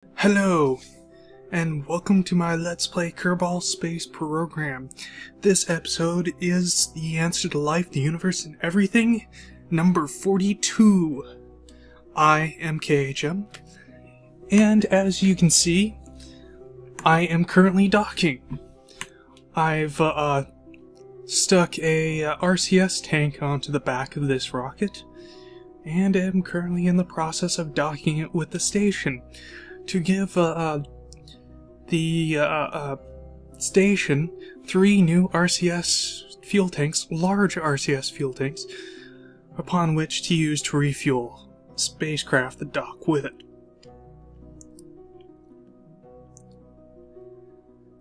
Hello, and welcome to my Let's Play Kerbal Space program. This episode is The Answer to Life, the Universe, and Everything, number 42. I am KHM, and as you can see, I am currently docking. I've stuck a RCS tank onto the back of this rocket, and am currently in the process of docking it with the station to give the station 3 new RCS fuel tanks, large RCS fuel tanks, upon which to use to refuel spacecraft that dock with it.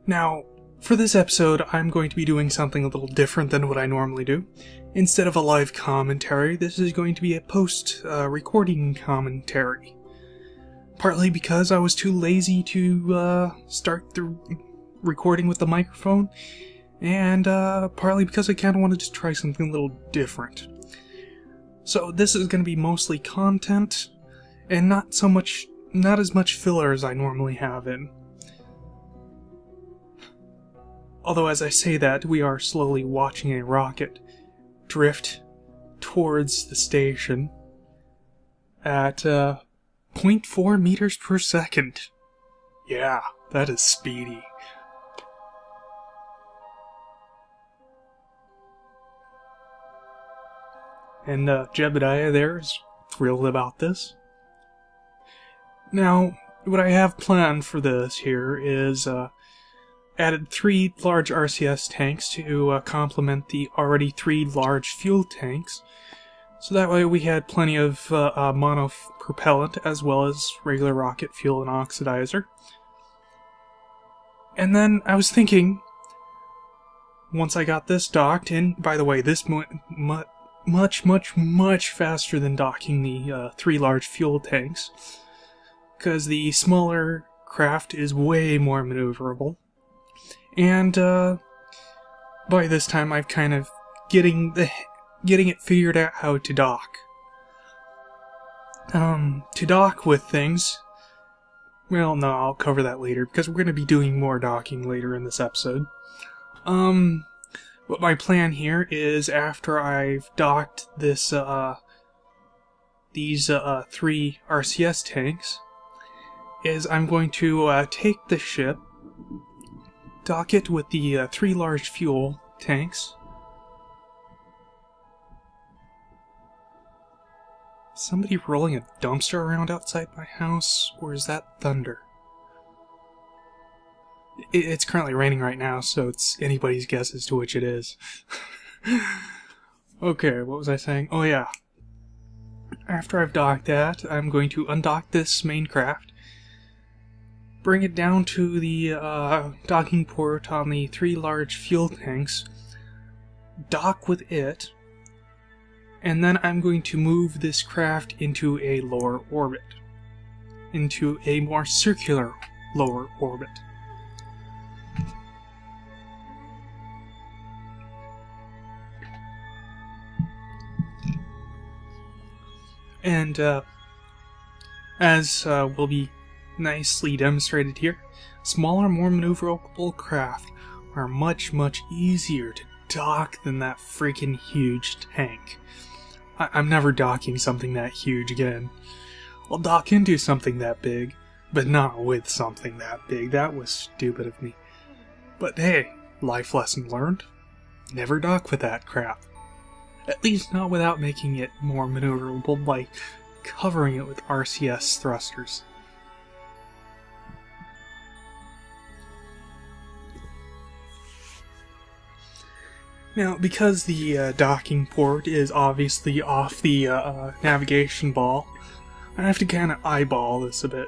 Now, for this episode, I'm going to be doing something a little different than what I normally do. Instead of a live commentary, this is going to be a post-recording commentary. Partly because I was too lazy to start the recording with the microphone, and partly because I kind of wanted to try something a little different. So this is going to be mostly content, and not as much filler as I normally have in. Although as I say that, we are slowly watching a rocket drift towards the station at 0.4 meters per second. Yeah, that is speedy. And Jebediah there is thrilled about this. Now, what I have planned for this here is added 3 large RCS tanks to complement the already 3 large fuel tanks. So that way we had plenty of mono-propellant as well as regular rocket fuel and oxidizer. And then I was thinking, once I got this docked, and by the way, this much faster than docking the 3 large fuel tanks, because the smaller craft is way more maneuverable. And by this time I've kind of getting it figured out how to dock. To dock with things, well, no, I'll cover that later, because we're going to be doing more docking later in this episode. What my plan here is, after I've docked this, these 3 RCS tanks, is I'm going to take the ship, dock it with the 3 large fuel tanks. Somebody rolling a dumpster around outside my house, or is that thunder? It's currently raining right now, so it's anybody's guess as to which it is. Okay, what was I saying? Oh yeah. After I've docked that, I'm going to undock this main craft, bring it down to the docking port on the 3 large fuel tanks, dock with it, and then I'm going to move this craft into a lower orbit. Into a more circular lower orbit. And, as will be nicely demonstrated here, smaller, more maneuverable craft are much easier to dock than that freaking huge tank. I'm never docking something that huge again. I'll dock into something that big, but not with something that big. That was stupid of me. But hey, life lesson learned. Never dock with that crap. At least not without making it more maneuverable by covering it with RCS thrusters. Now, because the docking port is obviously off the navigation ball, I have to kind of eyeball this a bit.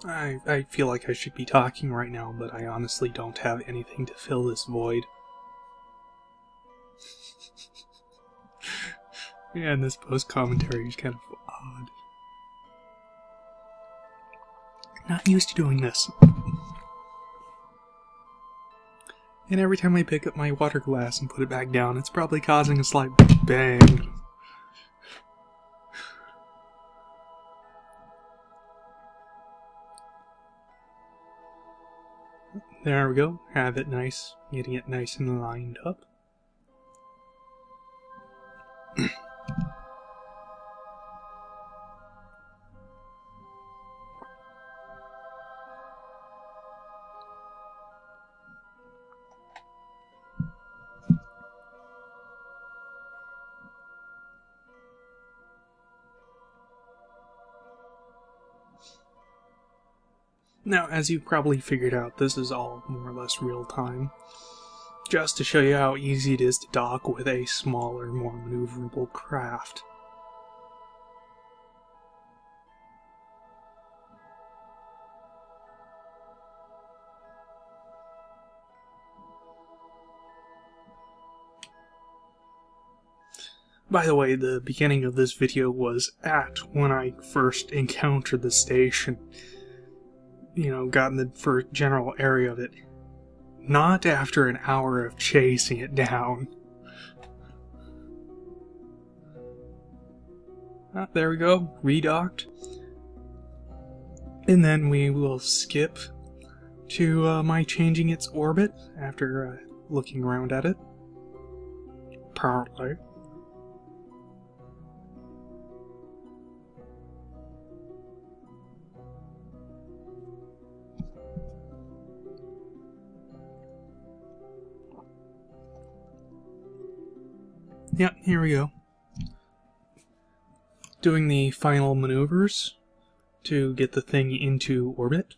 I feel like I should be talking right now, but I honestly don't have anything to fill this void. Yeah, and this post-commentary is kind of odd. Not used to doing this. And every time I pick up my water glass and put it back down, it's probably causing a slight bang. There we go. Have it nice. Getting it nice and lined up. Now, as you've probably figured out, this is all more or less real time, just to show you how easy it is to dock with a smaller, more maneuverable craft. By the way, the beginning of this video was at when I first encountered the station. You know, got in the first general area of it. Not after an hour of chasing it down. Ah, there we go, redocked. And then we will skip to my changing its orbit after looking around at it. Apparently. Yep, here we go. Doing the final maneuvers to get the thing into orbit.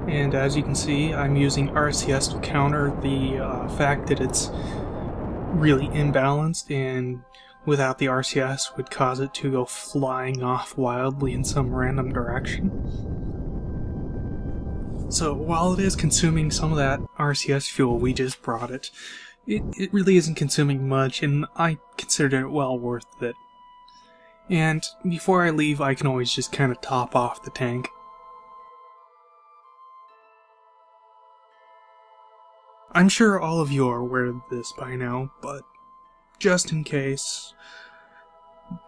And as you can see, I'm using RCS to counter the fact that it's really imbalanced, and without the RCS would cause it to go flying off wildly in some random direction. So while it is consuming some of that RCS fuel we just brought it really isn't consuming much, and I considered it well worth it. And before I leave, I can always just kind of top off the tank. I'm sure all of you are aware of this by now, but just in case,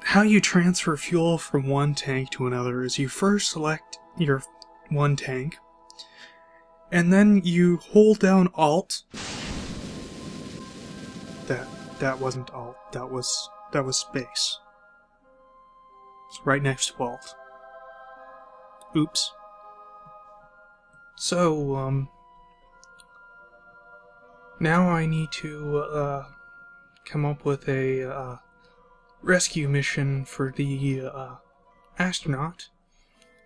how you transfer fuel from one tank to another is you first select your one tank, and then you hold down Alt. That wasn't Alt, that was space. It's right next to Alt. Oops. So, now I need to, come up with a rescue mission for the astronaut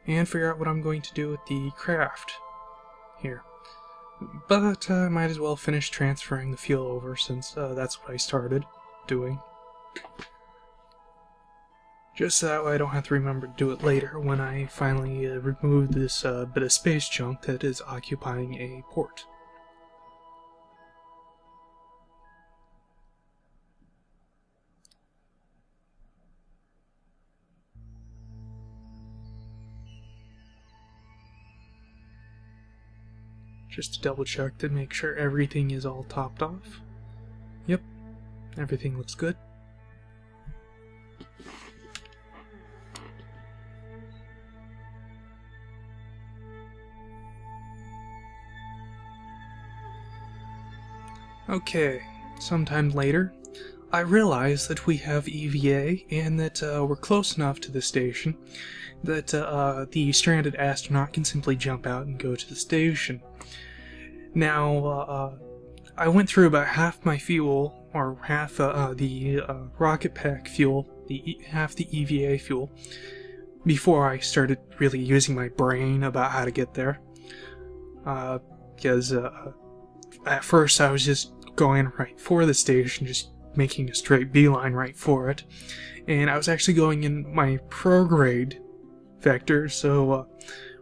and figure out what I'm going to do with the craft here. But I might as well finish transferring the fuel over, since that's what I started doing. Just so that way I don't have to remember to do it later when I finally remove this bit of space junk that is occupying a port. Just to double check to make sure everything is all topped off. Yep, everything looks good. Okay, sometime later, I realize that we have EVA and that we're close enough to the station that the stranded astronaut can simply jump out and go to the station. Now, I went through about half my fuel, or half the rocket pack fuel, half the EVA fuel, before I started really using my brain about how to get there. because at first I was just going right for the station, just making a straight beeline right for it, and I was actually going in my prograde vector, so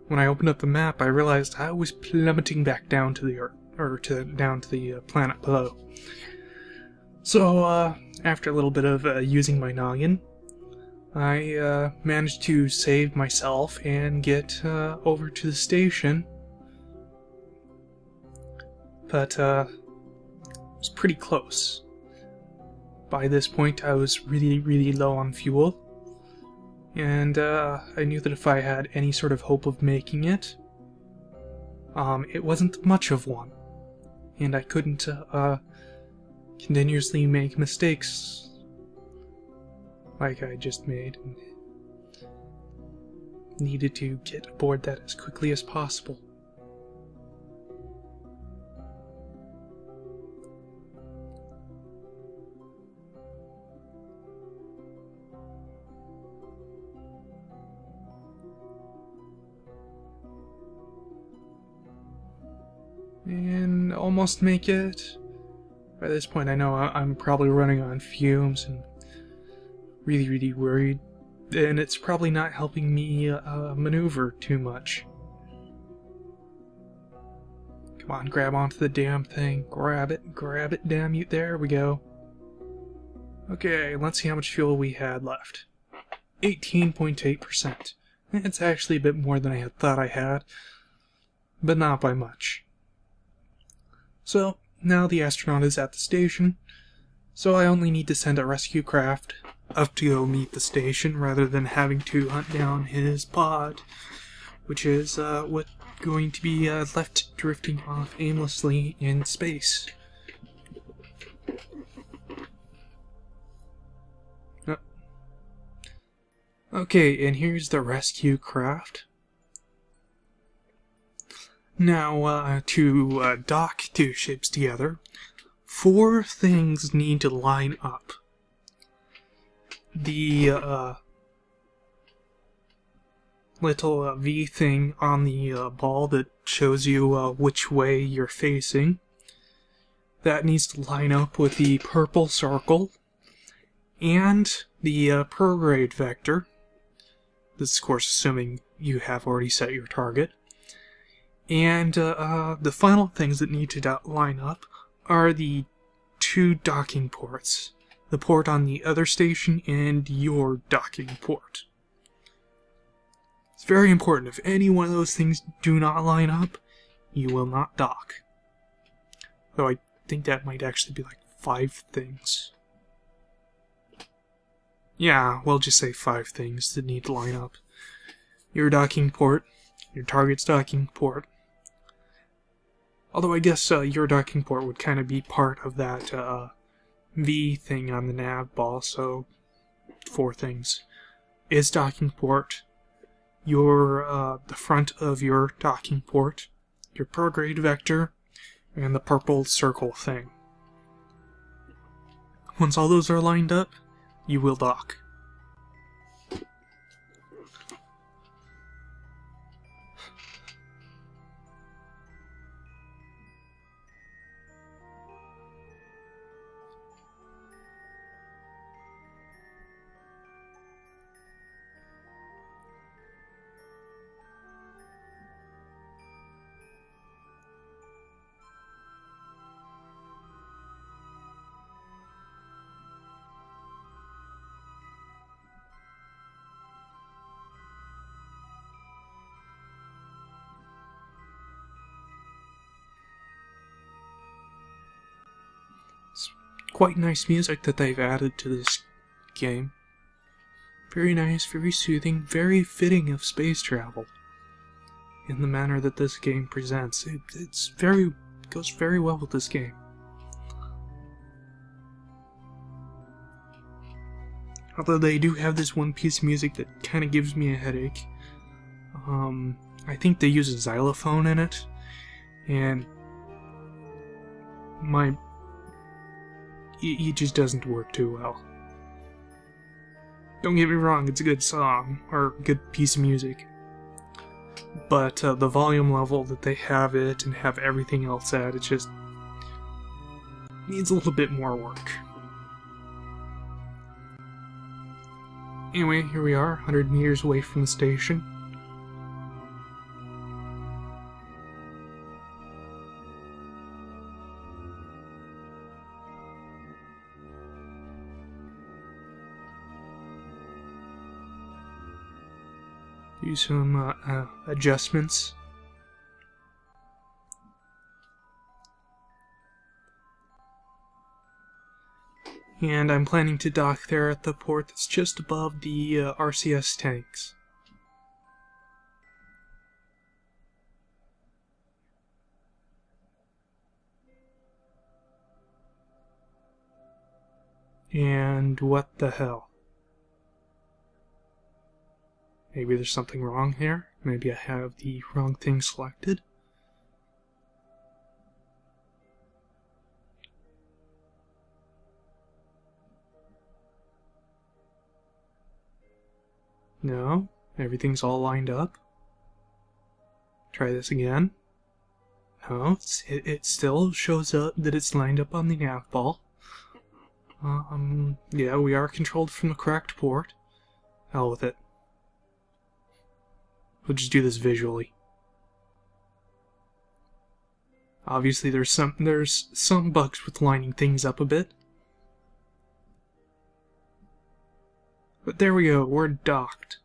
when I opened up the map I realized I was plummeting back down to the Earth, or down to the planet below. So after a little bit of using my noggin, I managed to save myself and get over to the station, but it was pretty close. By this point I was really low on fuel, and I knew that if I had any sort of hope of making it, it wasn't much of one, and I couldn't continuously make mistakes like I just made, and needed to get aboard that as quickly as possible. And almost make it. By this point I know I'm probably running on fumes and really worried, and it's probably not helping me maneuver too much. Come on, grab onto the damn thing. Grab it, damn you. There we go. Okay, let's see how much fuel we had left. 18.8%. It's actually a bit more than I had thought I had, but not by much. So, now the astronaut is at the station, so I only need to send a rescue craft up to go meet the station rather than having to hunt down his pod, which is what's going to be left drifting off aimlessly in space. Okay, and here's the rescue craft. Now, to dock two ships together, 4 things need to line up. The little V thing on the ball that shows you which way you're facing, that needs to line up with the purple circle, and the prograde vector. This is, of course, assuming you have already set your target. And the final things that need to line up are the 2 docking ports. The port on the other station and your docking port. It's very important. If any one of those things do not line up, you will not dock. Though I think that might actually be like 5 things. Yeah, we'll just say 5 things that need to line up. Your docking port, your target's docking port. Although I guess your docking port would kind of be part of that V thing on the nav ball, so 4 things. Is docking port, your the front of your docking port, your prograde vector, and the purple circle thing. Once all those are lined up, you will dock. Quite nice music that they've added to this game. Very nice, very soothing, very fitting of space travel. In the manner that this game presents. It goes very well with this game. Although they do have this one piece of music that kind of gives me a headache. I think they use a xylophone in it, and it just doesn't work too well. Don't get me wrong, it's a good song, or a good piece of music. but the volume level that they have it and have everything else at, it just needs a little bit more work. Anyway, here we are, 100 meters away from the station. Do some adjustments. And I'm planning to dock there at the port that's just above the RCS tanks. And what the hell? Maybe there's something wrong here. Maybe I have the wrong thing selected. No, everything's all lined up. Try this again. No, it still shows up that it's lined up on the nav ball. Yeah, we are controlled from the correct port. Hell with it. We'll just do this visually. Obviously there's some bugs with lining things up a bit. But there we go, we're docked.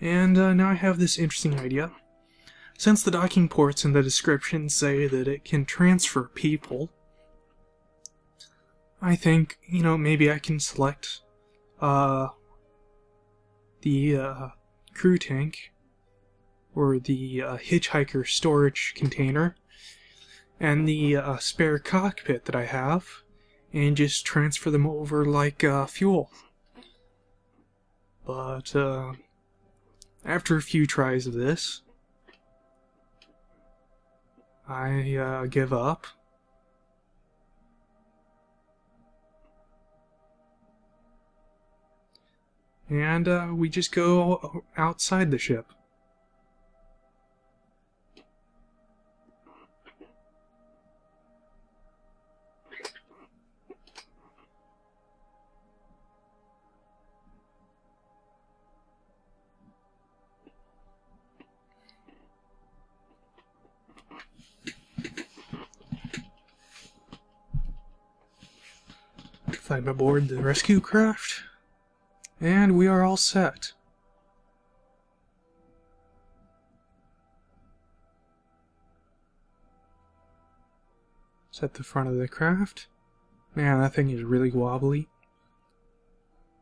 And now I have this interesting idea. Since the docking ports in the description say that it can transfer people, I think, you know, maybe I can select the crew tank, or the hitchhiker storage container, and the spare cockpit that I have, and just transfer them over like fuel. But after a few tries of this, I give up. And we just go outside the ship. Climb aboard the rescue craft. And we are all set. Set the front of the craft. Man, that thing is really wobbly.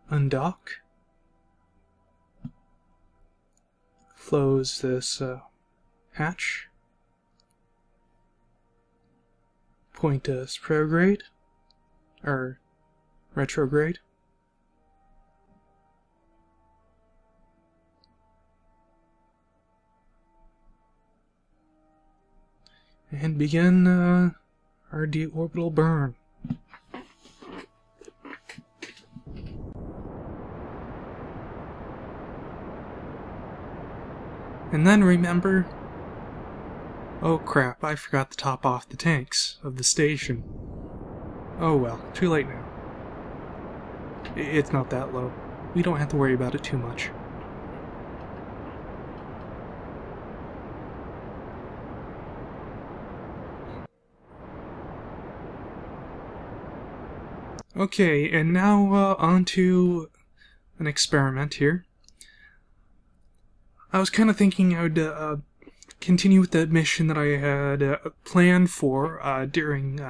Undock. Close this hatch. Point us prograde. Or retrograde. And begin our deorbital burn. And then remember... Oh crap, I forgot to top off the tanks of the station. Oh well, too late now. It's not that low. We don't have to worry about it too much. Okay, and now on to an experiment here. I was kind of thinking I would continue with the mission that I had planned for during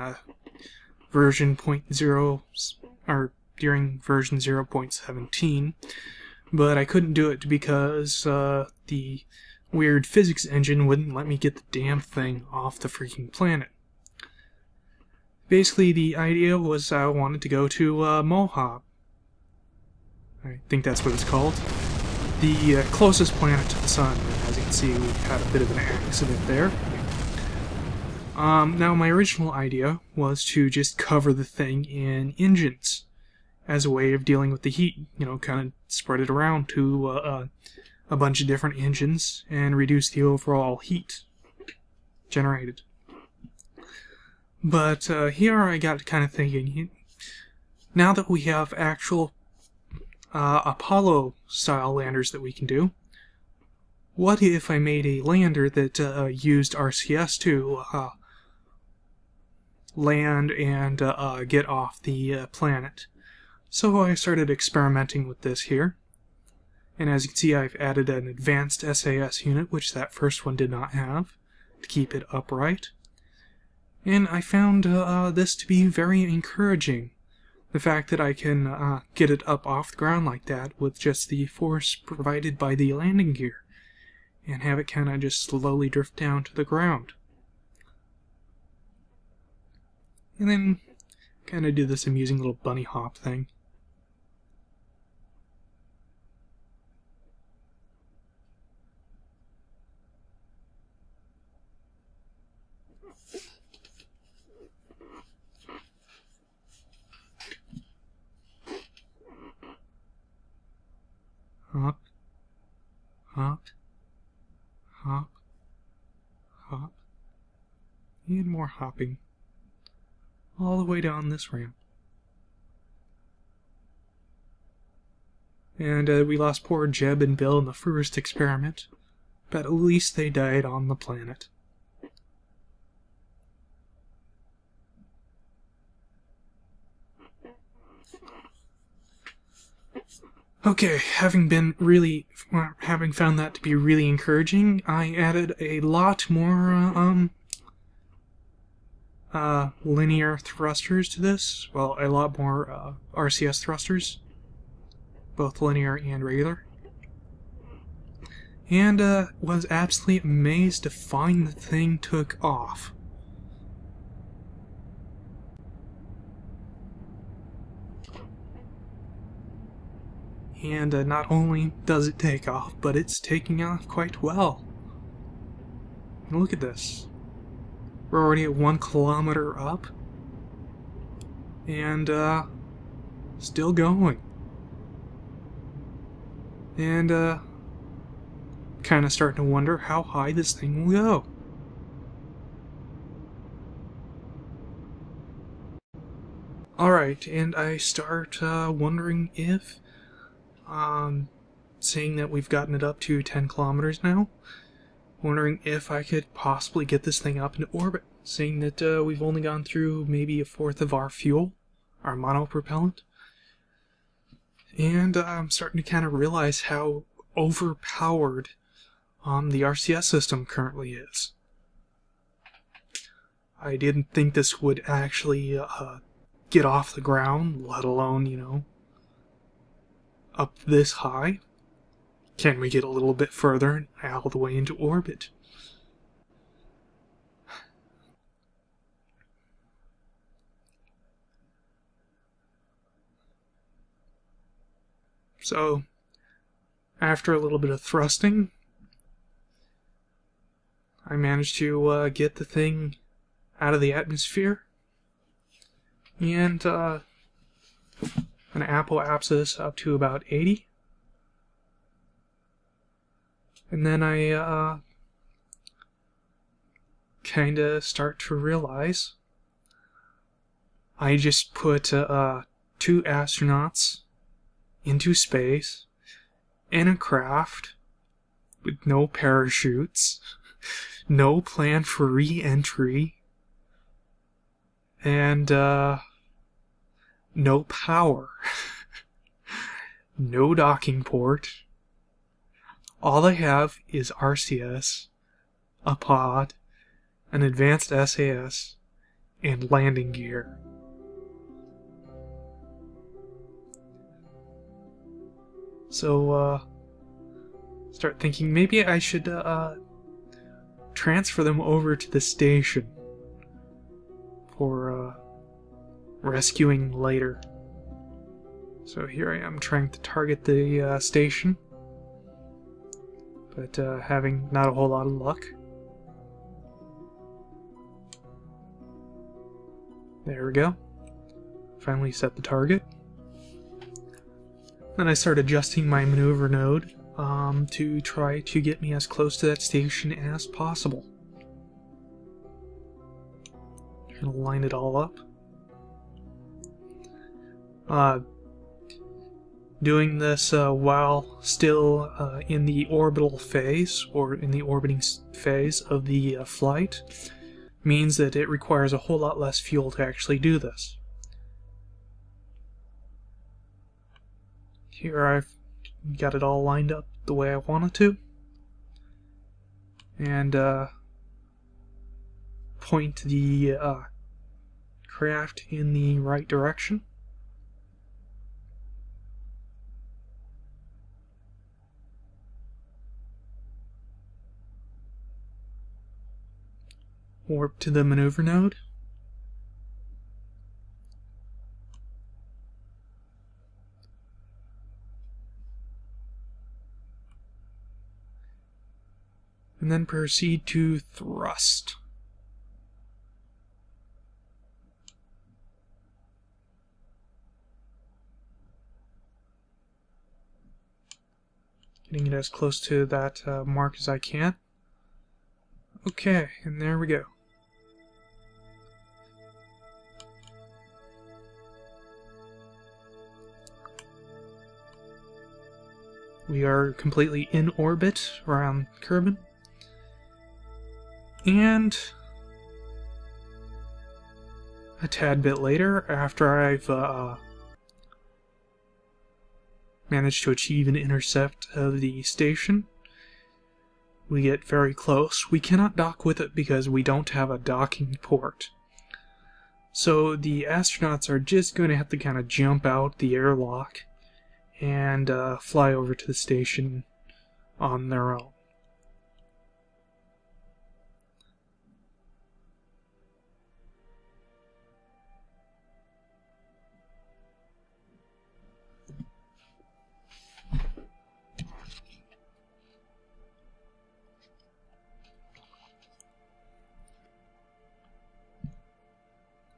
version 0.0, or during version 0.17, but I couldn't do it because the weird physics engine wouldn't let me get the damn thing off the freaking planet. Basically, the idea was I wanted to go to Mohab. I think that's what it's called. The closest planet to the sun. As you can see, we had a bit of an accident there. Now, my original idea was to just cover the thing in engines as a way of dealing with the heat. You know, kind of spread it around to a bunch of different engines and reduce the overall heat generated. But here I got kind of thinking, now that we have actual Apollo-style landers that we can do, what if I made a lander that used RCS to land and get off the planet? So I started experimenting with this here. And as you can see, I've added an advanced SAS unit, which that first one did not have, to keep it upright. And I found this to be very encouraging. The fact that I can get it up off the ground like that with just the force provided by the landing gear, and have it kind of just slowly drift down to the ground. And then kind of do this amusing little bunny hop thing. Hop, hop, hop, hop, and more hopping, all the way down this ramp. And we lost poor Jeb and Bill in the first experiment, but at least they died on the planet. Okay, having found that to be really encouraging, I added a lot more linear thrusters to this. Well, a lot more RCS thrusters, both linear and regular. And was absolutely amazed to find the thing took off. And not only does it take off, but it's taking off quite well. And look at this. We're already at 1 kilometer up. And still going. And kind of starting to wonder how high this thing will go. Alright, and I start wondering if saying that we've gotten it up to 10 kilometers now, wondering if I could possibly get this thing up into orbit, saying that we've only gone through maybe a fourth of our fuel, our monopropellant, and I'm starting to kind of realize how overpowered the RCS system currently is. I didn't think this would actually get off the ground, let alone, you know, up this high. Can we get a little bit further and all the way into orbit? So, after a little bit of thrusting, I managed to get the thing out of the atmosphere, and an apoapsis up to about 80. And then I kind of start to realize I just put 2 astronauts into space in a craft with no parachutes, no plan for re-entry, and no power, no docking port. All I have is RCS, a pod, an advanced SAS, and landing gear. So, start thinking maybe I should transfer them over to the station for rescuing later. So here I am trying to target the station, but having not a whole lot of luck. There we go. Finally set the target. Then I start adjusting my maneuver node to try to get me as close to that station as possible. Gonna line it all up. Doing this while still in the orbital phase, or in the orbiting phase of the flight, means that it requires a whole lot less fuel to actually do this. Here I've got it all lined up the way I want it to, and point the craft in the right direction. Warp to the maneuver node. And then proceed to thrust. Getting it as close to that mark as I can. Okay, and there we go. We are completely in orbit around Kerbin. And a tad bit later, after I've managed to achieve an intercept of the station, we get very close. We cannot dock with it because we don't have a docking port. So the astronauts are just going to have to kind of jump out the airlock and fly over to the station on their own.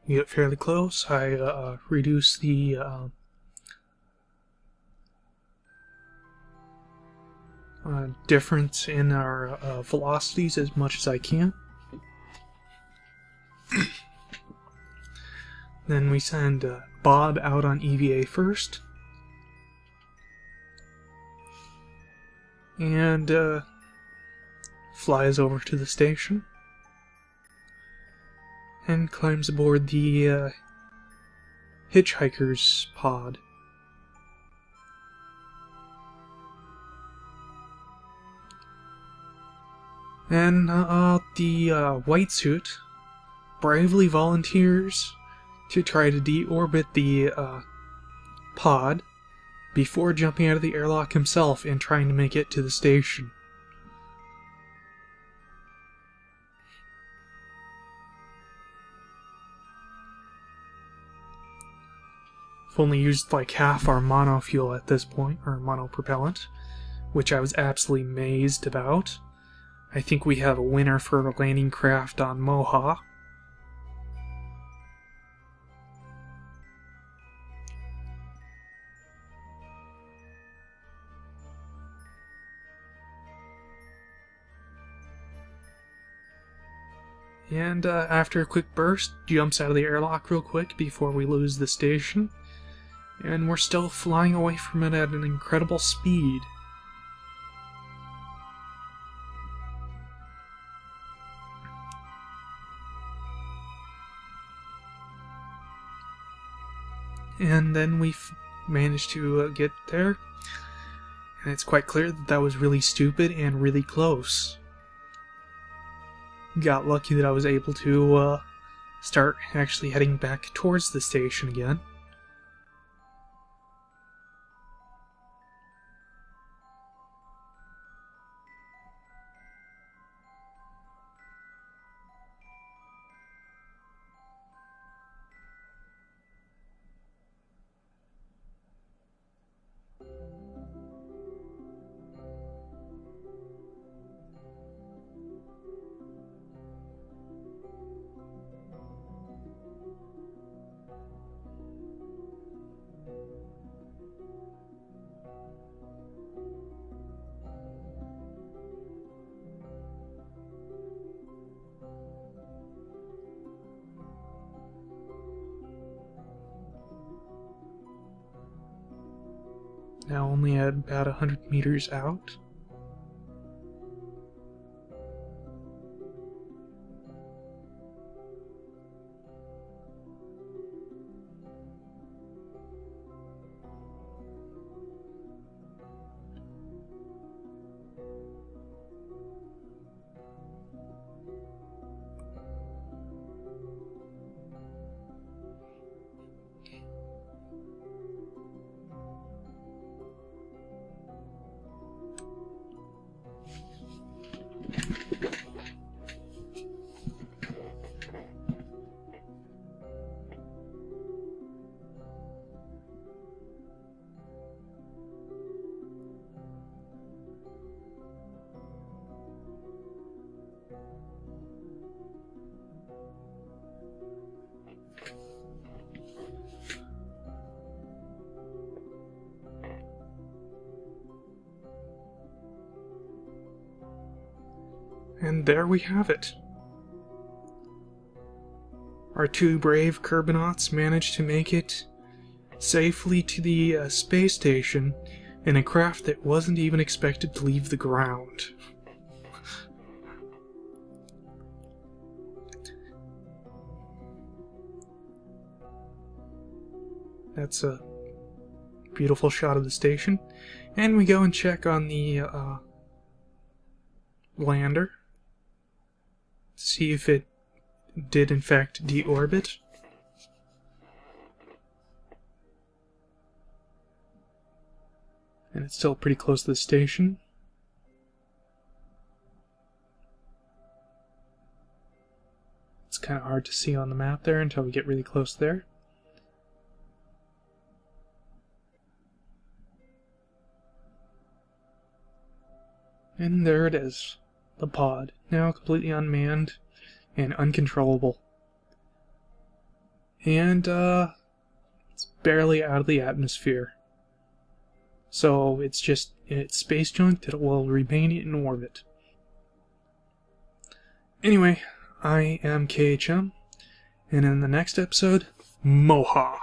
We get fairly close. I reduce the difference in our velocities as much as I can. Then we send Bob out on EVA first. And flies over to the station. And climbs aboard the hitchhiker's pod. And the white suit bravely volunteers to try to deorbit the pod before jumping out of the airlock himself and trying to make it to the station. I've only used like half our mono fuel at this point, or mono propellant, which I was absolutely amazed about. I think we have a winner for a landing craft on Moha. And after a quick burst, jumps out of the airlock real quick before we lose the station. And we're still flying away from it at an incredible speed. And then we managed to get there. And it's quite clear that that was really stupid and really close. Got lucky that I was able to start actually heading back towards the station again. Now only at about 100 meters out. And there we have it. Our two brave Kerbinauts managed to make it safely to the space station in a craft that wasn't even expected to leave the ground. That's a beautiful shot of the station. And we go and check on the lander. See if it did in fact deorbit. And it's still pretty close to the station. It's kind of hard to see on the map there until we get really close there. And there it is. The pod, now completely unmanned and uncontrollable. And, it's barely out of the atmosphere. So it's space junk that will remain in orbit. Anyway, I am KHM, and in the next episode, Moha.